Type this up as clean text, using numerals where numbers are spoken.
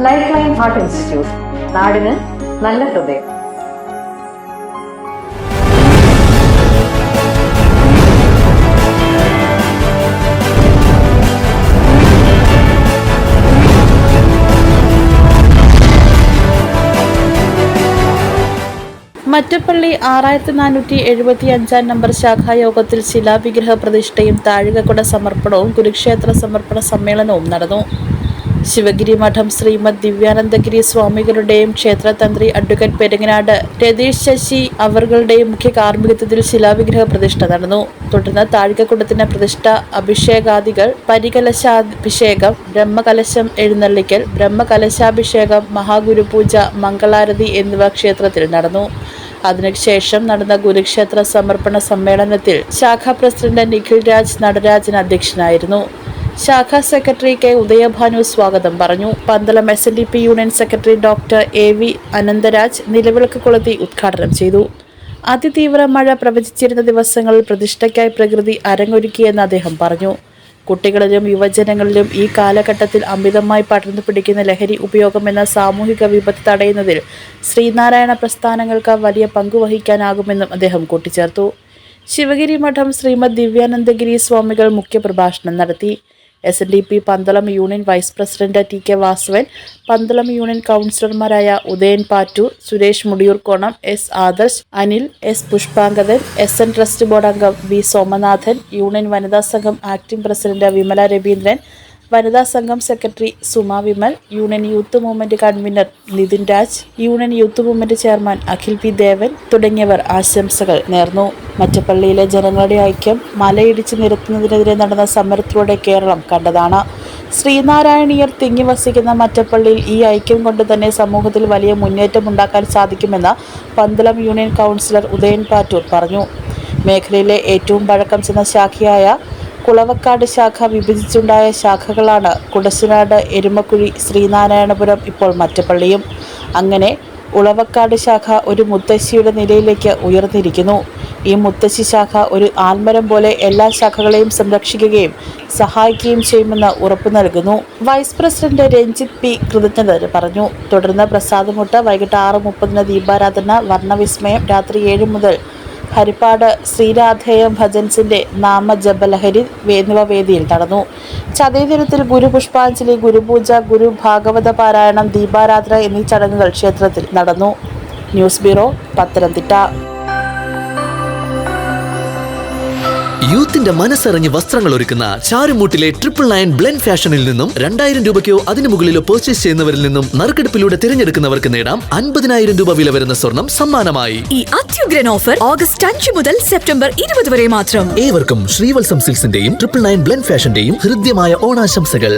Life line heart institute, നാടിന് നല്ല ഹൃദയം. മറ്റപ്പള്ളി 6475 നമ്പർ ശാഖായോഗത്തിൽ ശിലാവിഗ്രഹ പ്രതിഷ്ഠയും താഴികക്കുട സമർപ്പണവും കുരുക്ഷേത്ര സമർപ്പണ സമ്മേളനവും നടന്നു. ശിവഗിരി മഠം ശ്രീമദ് ദിവ്യാനന്ദഗിരി സ്വാമികളുടെയും ക്ഷേത്രതന്ത്രി അഡ്വക്കേറ്റ് പെരിങ്ങനാട് രതീഷ് ശശി അവர்களுടെയും മുഖ്യ കാർമ്മികത്വത്തിൽ ശിലാവിഗ്രഹ പ്രതിഷ്ഠ നടന്നു. തുടർന്ന് താഴികക്കുടത്തിന് പ്രതിഷ്ഠ, അഭിഷേകാദികൾ, പരികലശാഭിഷേകം, ബ്രഹ്മകലശം എഴുന്നള്ളിക്കൽ, ബ്രഹ്മകലശാഭിഷേകം, മഹാഗുരുപൂജ, മംഗളാരതി എന്നിവ ക്ഷേത്രത്തിൽ നടന്നു. അതിനുശേഷം നടന്ന കുരുക്ഷേത്ര സമർപ്പണ സമ്മേളനത്തിൽ ശാഖാ പ്രസിഡന്റ് നിഖിൽ രാജ് നടരാജൻ അധ്യക്ഷനായിരുന്നു. ശാഖാ സെക്രട്ടറി കെ ഉദയഭാനു സ്വാഗതം പറഞ്ഞു. Pandalam SNDP union secretary doctor AV Anantharaj നിലവിളക്ക് കൊളുത്തി ഉദ്ഘാടനം ചെയ്തു. അതിതീവ്ര മഴ പ്രവചിച്ചിരുന്ന ദിവസങ്ങളിൽ പ്രതിഷ്ഠയ്ക്കായി പ്രകൃതി അരങ്ങൊരുക്കിയെന്ന് അദ്ദേഹം പറഞ്ഞു. കുട്ടികളിലും യുവജനങ്ങളിലും ഈ കാലഘട്ടത്തിൽ അമിതമായി പടർന്നു പിടിക്കുന്ന ലഹരി ഉപയോഗം എന്ന സാമൂഹിക വിപത്ത് തടയുന്നതിൽ ശ്രീനാരായണ പ്രസ്ഥാനങ്ങൾക്ക് വലിയ പങ്കുവഹിക്കാനാകുമെന്നും അദ്ദേഹം കൂട്ടിച്ചേർത്തു. ശിവഗിരി മഠം ശ്രീമദ് ദിവ്യാനന്ദഗിരി സ്വാമികൾ മുഖ്യപ്രഭാഷണം നടത്തി. SNDP Pandalam union vice president TK Vasavan, Pandalam union കൗൺസിലർമാരായ Udayan Pattoor, Suresh Mudiyoorkonam, S Adarsh, Anil, S Pushpangadan, SN trust board അംഗം V സോമനാഥൻ, യൂണിയൻ വനിതാ സംഘം ആക്ടിംഗ് പ്രസിഡന്റ് വിമല രവീന്ദ്രൻ, വനിതാ സംഘം secretary Suma Vimal, union youth movement convener Nithin Raj, union youth movement chairman Akhil P Devan തുടങ്ങിയവർ ആശംസകൾ നേർന്നു. മറ്റപ്പള്ളിയിലെ ജനങ്ങളുടെ ഐക്യം മലയിടിച്ച് നിരത്തുന്നതിനെതിരെ നടന്ന സമരത്തിലൂടെ കേരളം കണ്ടതാണ്. ശ്രീനാരായണീയർ തിങ്ങി വസിക്കുന്ന മറ്റപ്പള്ളിയിൽ ഈ ഐക്യം കൊണ്ട് തന്നെ സമൂഹത്തിൽ വലിയ മുന്നേറ്റമുണ്ടാക്കാൻ സാധിക്കുമെന്ന് പന്തളം യൂണിയൻ കൗൺസിലർ ഉദയൻ പാറ്റൂർ പറഞ്ഞു. മേഖലയിലെ ഏറ്റവും പഴക്കം ചെന്ന ശാഖയായ കുളവക്കാട് ശാഖ വിഭജിച്ചുണ്ടായ ശാഖകളാണ് കുടശനാട്, എരുമക്കുഴി, ശ്രീനാരായണപുരം, ഇപ്പോൾ മറ്റപ്പള്ളിയും. അങ്ങനെ ഉളവക്കാട് ശാഖ ഒരു മുത്തശ്ശിയുടെ നിലയിലേക്ക് ഉയർന്നിരിക്കുന്നു. ഈ മുത്തശ്ശി ശാഖ ഒരു ആൽമരം പോലെ എല്ലാ ശാഖകളെയും സംരക്ഷിക്കുകയും സഹായിക്കുകയും ചെയ്യുമെന്ന് ഉറപ്പു നൽകുന്നു. വൈസ് പ്രസിഡന്റ് രഞ്ജിത്ത് P കൃതജ്ഞത പറഞ്ഞു. തുടർന്ന് പ്രസാദമുട്ട് വൈകിട്ട് 6:30 ദീപാരാധന, വർണ്ണവിസ്മയം, രാത്രി 7 മുതൽ ഹരിപ്പാട് ശ്രീരാധേയം ഭജൻസിന്റെ നാമജപലഹരി എന്നിവ വേദിയിൽ നടന്നു. ചതയദിനത്തിൽ ഗുരുപുഷ്പാഞ്ജലി, ഗുരുപൂജ, ഗുരു ഭാഗവത പാരായണം, ദീപാരാധന എന്നീ ചടങ്ങുകൾ ക്ഷേത്രത്തിൽ നടന്നു. News bureau, Pathanamthitta. യൂത്തിന്റെ മനസ്സറിഞ്ഞ് വസ്ത്രങ്ങൾ ഒരുക്കുന്ന ചാരുമൂട്ടിലെ 999 ബ്ലെൻഡ് ഫാഷനിൽ നിന്നും 2000 രൂപയ്ക്കോ അതിനു മുകളിലോ പർച്ചേസ് ചെയ്യുന്നവരിൽ നിന്നും നറുക്കെടുപ്പിലൂടെ തിരഞ്ഞെടുക്കുന്നവർക്ക് നേടാം 50,000 രൂപ വില വരുന്ന സ്വർണം സമ്മാനമായി. ഈ അത്യുഗ്രൻ ഓഫർ ഓഗസ്റ്റ് 5 മുതൽ സെപ്റ്റംബർ 20 വരെ മാത്രം. ഏവർക്കും ശ്രീവത്സം സിൽക്സിന്റെയും 999 ബ്ലെൻഡ് ഫാഷന്റെയും ഹൃദ്യമായ ഓണാശംസകൾ.